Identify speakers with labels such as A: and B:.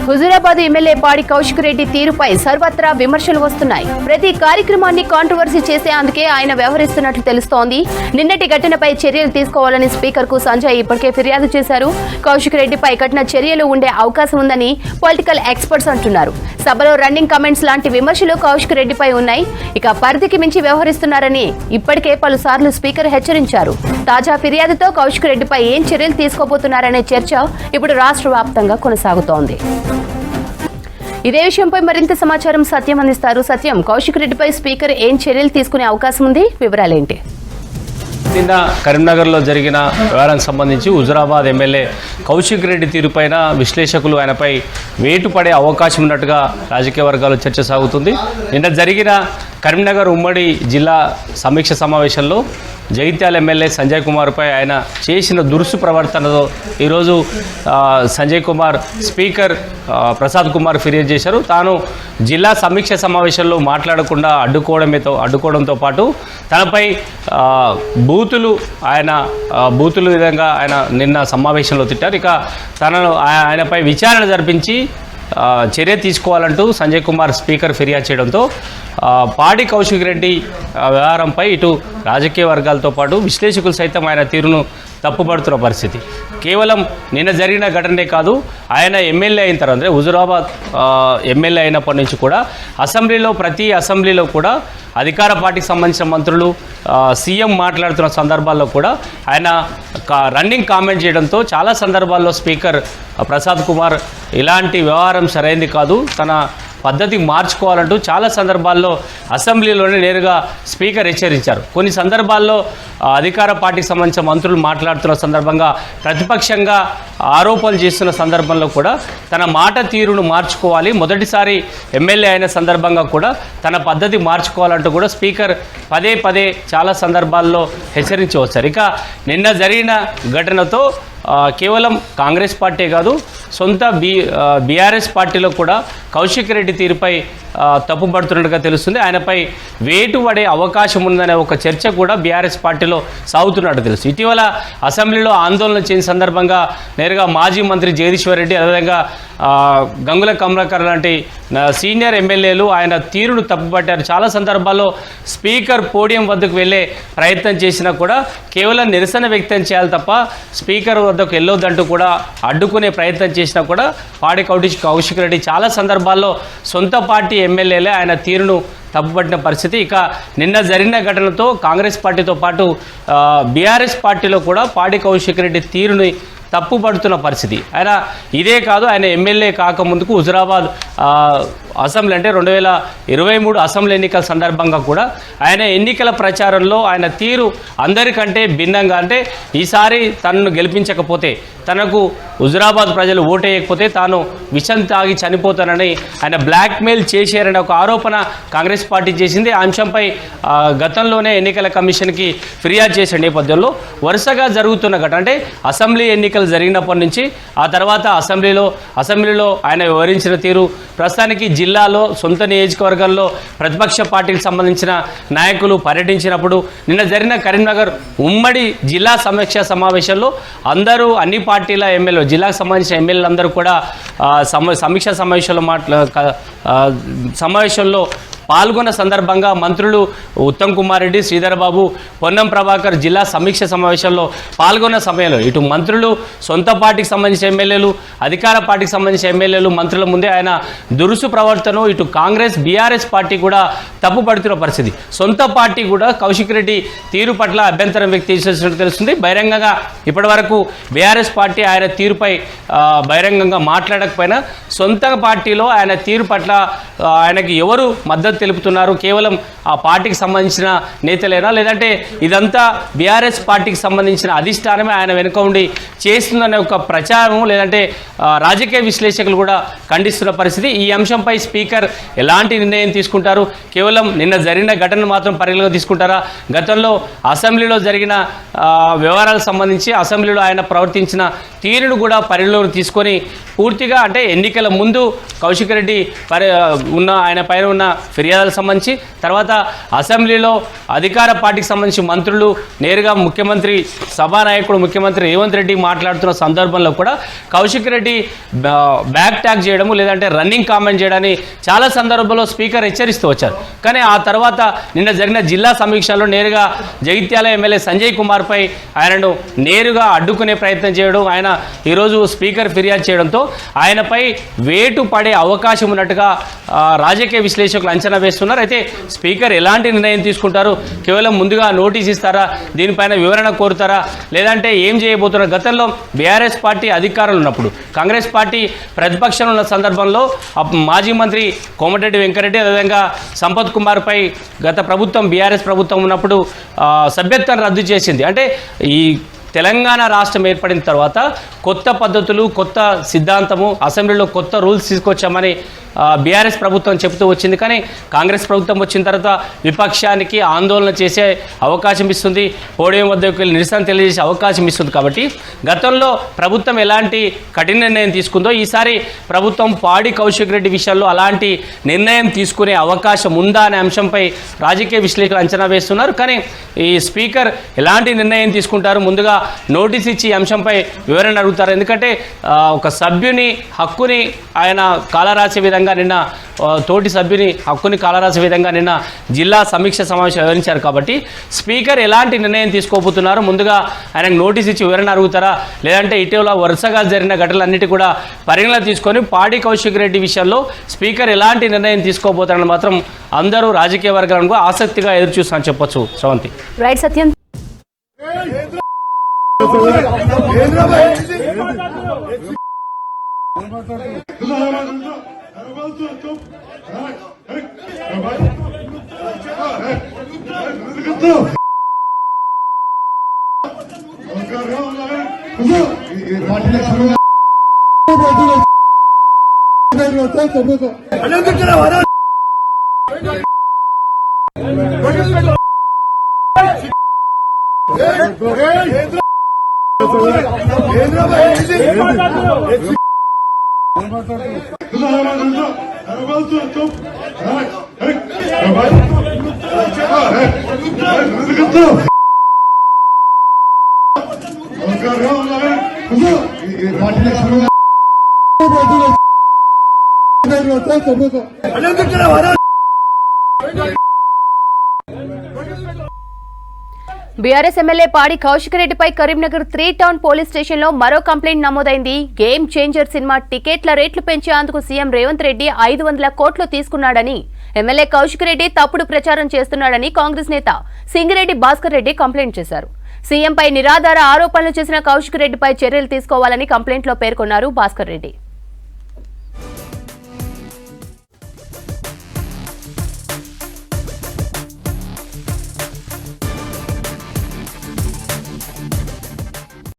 A: Huzurabad MLA పాడి కౌశిక్ రెడ్డి తీరుపై సర్వత్రా విమర్శలు వస్తున్నాయి. ప్రతి కార్యక్రమాన్ని కాంట్రవర్సీ చేసేందుకే ఆయన వ్యవహరిస్తున్నట్లు తెలుస్తోంది. నిన్నటి ఘటనపై చర్యలు తీసుకోవాలని స్పీకర్ కు సంజయ్ ఇప్పటికే ఫిర్యాదు చేశారు. కౌశిక్ రెడ్డిపై కఠిన చర్యలు ఉండే అవకాశం ఉందని పొలిటికల్ ఎక్స్పర్ట్స్ అంటున్నారు. సభలో రన్నింగ్ కమెంట్స్ లాంటి విమర్శలు కౌశిక్ రెడ్డిపై ఉన్నాయి. ఇక పరిధికి మించి వ్యవహరిస్తున్నారని ఇప్పటికే పలుసార్లు స్పీకర్ హెచ్చరించారు. తాజా ఫిర్యాదుతో కౌశిక్ రెడ్డిపై ఏం చర్యలు తీసుకోబోతున్నారనే చర్చ ఇప్పుడు రాష్ట్ర వ్యాప్తంగా కొనసాగుతోంది. ఇదే విషయంపై మరింత సమాచారం సత్యం అందిస్తారు. సత్యం, కౌశిక్ రెడ్డిపై స్పీకర్ ఏం చర్యలు తీసుకునే అవకాశం ఉంది? వివరాలేంటి?
B: నిన్న కరీంనగర్లో జరిగిన వ్యవహారానికి సంబంధించి హుజూరాబాద్ ఎమ్మెల్యే కౌశిక్ రెడ్డి తీరుపైన విశ్లేషకులు ఆయనపై వేటు పడే అవకాశం ఉన్నట్టుగా రాజకీయ వర్గాల్లో చర్చ సాగుతుంది. నిన్న జరిగిన కరీంనగర్ ఉమ్మడి జిల్లా సమీక్ష సమావేశంలో జగిత్యాల ఎమ్మెల్యే సంజయ్ కుమార్పై ఆయన చేసిన దురుసు ప్రవర్తనతో ఈరోజు సంజయ్ కుమార్ స్పీకర్ ప్రసాద్ కుమార్ ఫిర్యాదు చేశారు. తాను జిల్లా సమీక్ష సమావేశంలో మాట్లాడకుండా అడ్డుకోవడంతో పాటు తనపై బూతులు విధంగా ఆయన నిన్న సమావేశంలో తిట్టారు. ఇక ఆయనపై విచారణ జరిపించి చర్య తీసుకోవాలంటూ సంజయ్ కుమార్ స్పీకర్ ఫిర్యాదు చేయడంతో పాడి కౌశిక్ రెడ్డి వ్యవహారంపై ఇటు రాజకీయ వర్గాలతో పాటు విశ్లేషకులు సైతం ఆయన తీరును తప్పుపడుతున్న పరిస్థితి. కేవలం నిన్న జరిగిన ఘటనే కాదు, ఆయన ఎమ్మెల్యే అయిన తర్వాత అంటే హుజూరాబాద్ ఎమ్మెల్యే అయినప్పటి నుంచి కూడా ప్రతి అసెంబ్లీలో కూడా అధికార పార్టీకి సంబంధించిన మంత్రులు సీఎం మాట్లాడుతున్న సందర్భాల్లో కూడా ఆయన రన్నింగ్ కామెంట్ చేయడంతో చాలా సందర్భాల్లో స్పీకర్ ప్రసాద్ కుమార్ ఇలాంటి వ్యవహారం సరైనది కాదు, తన పద్ధతి మార్చుకోవాలంటూ చాలా సందర్భాల్లో అసెంబ్లీలోనే నేరుగా స్పీకర్ హెచ్చరించారు. కొన్ని సందర్భాల్లో అధికార పార్టీకి సంబంధించిన మంత్రులు మాట్లాడుతున్న సందర్భంగా ప్రతిపక్షంగా ఆరోపణలు చేస్తున్న సందర్భంలో కూడా తన మాట తీరును మార్చుకోవాలి, మొదటిసారి ఎమ్మెల్యే అయిన సందర్భంగా కూడా తన పద్ధతి మార్చుకోవాలంటూ కూడా స్పీకర్ పదే చాలా సందర్భాల్లో హెచ్చరించి వచ్చారు. ఇక నిన్న జరిగిన ఘటనతో కేవలం కాంగ్రెస్ పార్టీ కాదు, సొంత బీఆర్ఎస్ పార్టీలో కూడా కౌశిక్ రెడ్డి తీరుపై తప్పుపడుతున్నట్టుగా తెలుస్తుంది. ఆయనపై వేటు పడే అవకాశం ఉందనే ఒక చర్చ కూడా బీఆర్ఎస్ పార్టీలో సాగుతున్నట్టు తెలుసు. ఇటీవల అసెంబ్లీలో ఆందోళన చేసిన సందర్భంగా నేరుగా మాజీ మంత్రి జగదీశ్వర్ రెడ్డి, అదేవిధంగా గంగుల కమలాకర్ లాంటి సీనియర్ ఎమ్మెల్యేలు ఆయన తీరును తప్పుపట్టారు. చాలా సందర్భాల్లో స్పీకర్ పోడియం వద్దకు వెళ్ళే ప్రయత్నం చేసినా కూడా కేవలం నిరసన వ్యక్తం చేయాలి తప్ప స్పీకర్ వద్దకు వెళ్ళొద్దంటూ కూడా అడ్డుకునే ప్రయత్నం చేసినా కూడా పాడి కౌశిక్ రెడ్డి చాలా సందర్భాల్లో సొంత పార్టీ ఎమ్మెల్యేలే ఆయన తీరును తప్పుపట్టిన పరిస్థితి. ఇక నిన్న జరిగిన ఘటనతో కాంగ్రెస్ పార్టీతో పాటు బీఆర్ఎస్ పార్టీలో కూడా పాడి కౌశిక్ రెడ్డి తీరుని తప్పుపడుతున్న పరిస్థితి. ఆయన ఇదే కాదు, ఆయన ఎమ్మెల్యే కాకముందుకు హుజూరాబాద్ అసెంబ్లీ అంటే 2023 అసెంబ్లీ ఎన్నికల సందర్భంగా కూడా ఆయన ఎన్నికల ప్రచారంలో ఆయన తీరు అందరికంటే భిన్నంగా, అంటే ఈసారి తనను గెలిపించకపోతే, తనకు హుజూరాబాద్ ప్రజలు ఓటేయకపోతే తాను విషం తాగి చనిపోతానని ఆయన బ్లాక్మెయిల్ చేశారనే ఒక ఆరోపణ కాంగ్రెస్ పార్టీ చేసింది. ఆ అంశంపై గతంలోనే ఎన్నికల కమిషన్కి ఫిర్యాదు చేసే నేపథ్యంలో వరుసగా జరుగుతున్న ఘటన అంటే అసెంబ్లీ ఎన్నికలు జరిగినప్పటి నుంచి ఆ తర్వాత అసెంబ్లీలో ఆయన వివరించిన తీరు, ప్రస్తుతానికి జిల్లాలో సొంత నియోజకవర్గంలో ప్రతిపక్ష పార్టీకి సంబంధించిన నాయకులు పర్యటించినప్పుడు, నిన్న జరిగిన కరీంనగర్ ఉమ్మడి జిల్లా సమీక్ష సమావేశంలో అన్ని పార్టీల ఎమ్మెల్యేలు, జిల్లాకు సంబంధించిన ఎమ్మెల్యేలందరూ కూడా సమీక్ష సమావేశంలో పాల్గొన్న సందర్భంగా మంత్రులు ఉత్తమ్ కుమార్ రెడ్డి, శ్రీధర్ బాబు, పొన్నం ప్రభాకర్ జిల్లా సమీక్ష సమావేశంలో పాల్గొన్న సమయంలో ఇటు మంత్రులు, సొంత పార్టీకి సంబంధించిన ఎమ్మెల్యేలు, అధికార పార్టీకి సంబంధించిన ఎమ్మెల్యేలు, మంత్రుల ముందే ఆయన దురుసు ప్రవర్తన ఇటు కాంగ్రెస్ బీఆర్ఎస్ పార్టీ కూడా తప్పుపడుతున్న పరిస్థితి. సొంత పార్టీ కూడా కౌశిక్ రెడ్డి తీరు పట్ల అభ్యంతరం వ్యక్తం చేసినట్టు తెలుస్తుంది. బహిరంగంగా ఇప్పటివరకు బీఆర్ఎస్ పార్టీ ఆయన తీరుపై బహిరంగంగా మాట్లాడకపోయినా సొంత పార్టీలో ఆయన తీరు పట్ల ఆయనకి ఎవరు మద్దతు తెలుపుతున్నారు, కేవలం ఆ పార్టీకి సంబంధించిన నేతలేనా, లేదంటే ఇదంతా బీఆర్ఎస్ పార్టీకి సంబంధించిన అధిష్టానమే ఆయన వెనుక ఉండి చేస్తుందనే ఒక ప్రచారం, లేదంటే రాజకీయ విశ్లేషకులు కూడా ఖండిస్తున్న పరిస్థితి. ఈ అంశంపై స్పీకర్ ఎలాంటి నిర్ణయం తీసుకుంటారు? కేవలం నిన్న జరిగిన ఘటనను మాత్రం పరిగణలోకి తీసుకుంటారా? గతంలో అసెంబ్లీలో జరిగిన వ్యవహారాలకు సంబంధించి అసెంబ్లీలో ఆయన ప్రవర్తించిన తీరును కూడా పరిగణలోకి తీసుకొని పూర్తిగా అంటే ఎన్నికల ముందు కౌశిక్ రెడ్డి ఆయన పైన ఉన్న ఫిర్యాదులకు సంబంధించి, తర్వాత అసెంబ్లీలో అధికార పార్టీకి సంబంధించి మంత్రులు నేరుగా ముఖ్యమంత్రి సభానాయకుడు ముఖ్యమంత్రి రేవంత్ రెడ్డి మాట్లాడుతున్న సందర్భంలో కూడా కౌశిక్ రెడ్డి బ్యాక్ ట్యాగ్ చేయడము లేదంటే రన్నింగ్ కామెంట్ చేయడాన్ని చాలా సందర్భంలో స్పీకర్ హెచ్చరిస్తూ వచ్చారు. కానీ ఆ తర్వాత నిన్న జరిగిన జిల్లా సమీక్షలో నేరుగా జగిత్యాల ఎమ్మెల్యే సంజయ్ కుమార్పై ఆయనను నేరుగా అడ్డుకునే ప్రయత్నం చేయడం, ఆయన ఈరోజు స్పీకర్ ఫిర్యాదు చేయడంతో ఆయనపై వేటు పడే అవకాశం ఉన్నట్టుగా రాజకీయ విశ్లేషకులు అంచనా వేస్తున్నారు. అయితే స్పీకర్ ఎలాంటి నిర్ణయం తీసుకుంటారు, కేవలం ముందుగా నోటీస్ ఇస్తారా, దీనిపైన వివరణ కోరుతారా, లేదంటే ఏం చేయబోతున్నారు? గతంలో బీఆర్ఎస్ పార్టీ అధికారంలో ఉన్నప్పుడు కాంగ్రెస్ పార్టీ ప్రతిపక్షంలో ఉన్న సందర్భంలో మాజీ మంత్రి కోమటిరెడ్డి వెంకరెడ్డి అదేవిధంగా సంపత్ కుమార్పై గత ప్రభుత్వం బీఆర్ఎస్ ప్రభుత్వం ఉన్నప్పుడు సభ్యత్వం రద్దు చేసింది. అంటే ఈ తెలంగాణ రాష్ట్రం ఏర్పడిన తర్వాత కొత్త పద్ధతులు కొత్త సిద్ధాంతము అసెంబ్లీలో కొత్త రూల్స్ తీసుకొచ్చామని బీఆర్ఎస్ ప్రభుత్వం చెబుతూ వచ్చింది. కానీ కాంగ్రెస్ ప్రభుత్వం వచ్చిన తర్వాత విపక్షానికి ఆందోళన చేసే అవకాశం ఇస్తుంది, పోడియం వద్దకు వెళ్ళి నిరసన తెలియజేసే అవకాశం ఇస్తుంది. కాబట్టి గతంలో ప్రభుత్వం ఎలాంటి కఠిన నిర్ణయం తీసుకుందో ఈసారి ప్రభుత్వం పాడి కౌశిక్ రెడ్డి విషయంలో అలాంటి నిర్ణయం తీసుకునే అవకాశం ఉందా అనే అంశంపై రాజకీయ విశ్లేషకులు అంచనా వేస్తున్నారు. కానీ ఈ స్పీకర్ ఎలాంటి నిర్ణయం తీసుకుంటారు, ముందుగా నోటీస్ ఇచ్చి ఈ అంశంపై వివరణ అడుగుతారు. ఎందుకంటే ఒక సభ్యుని హక్కుని ఆయన కాలరాసే విధంగా నిన్న తోటి సభ్యుని హక్కుని కాలరాసే విధంగా నిన్న జిల్లా సమీక్ష సమావేశం వివరించారు. కాబట్టి స్పీకర్ ఎలాంటి నిర్ణయం తీసుకోబోతున్నారు, ముందుగా ఆయనకు నోటీస్ ఇచ్చి వివరణ అడుగుతారా, లేదంటే ఇటీవల వరుసగా జరిగిన ఘటనలన్నిటి కూడా పరిగణన తీసుకొని పాడి కౌశిక్ రెడ్డి విషయంలో స్పీకర్ ఎలాంటి నిర్ణయం తీసుకోబోతారని మాత్రం అందరూ రాజకీయ వర్గాలను ఆసక్తిగా ఎదురు చూస్తామని చెప్పొచ్చు. శ్రవంతి.
A: రైట్ సత్యం. బీఆర్ఎస్ ఎమ్మెల్యే పాడి కౌశిక్ రెడ్డిపై కరీంనగర్ 3 టౌన్ పోలీస్ స్టేషన్లో మరో కంప్లైంట్ నమోదైంది. గేమ్ చేంజర్ సినిమా టికెట్ల రేట్లు పెంచేందుకు సీఎం రేవంత్ రెడ్డి 500 కోట్లు తీసుకున్నాడని, ఎమ్మెల్యే కౌశిక్ రెడ్డి తప్పుడు ప్రచారం చేస్తున్నాడని కాంగ్రెస్ నేత సింగిరెడ్డి భాస్కర్ రెడ్డి కంప్లైంట్ చేశారు. సీఎంపై నిరాధార ఆరోపణలు చేసిన కౌశిక్ రెడ్డిపై చర్యలు తీసుకోవాలని కంప్లైంట్లో పేర్కొన్నారు భాస్కర్ రెడ్డి.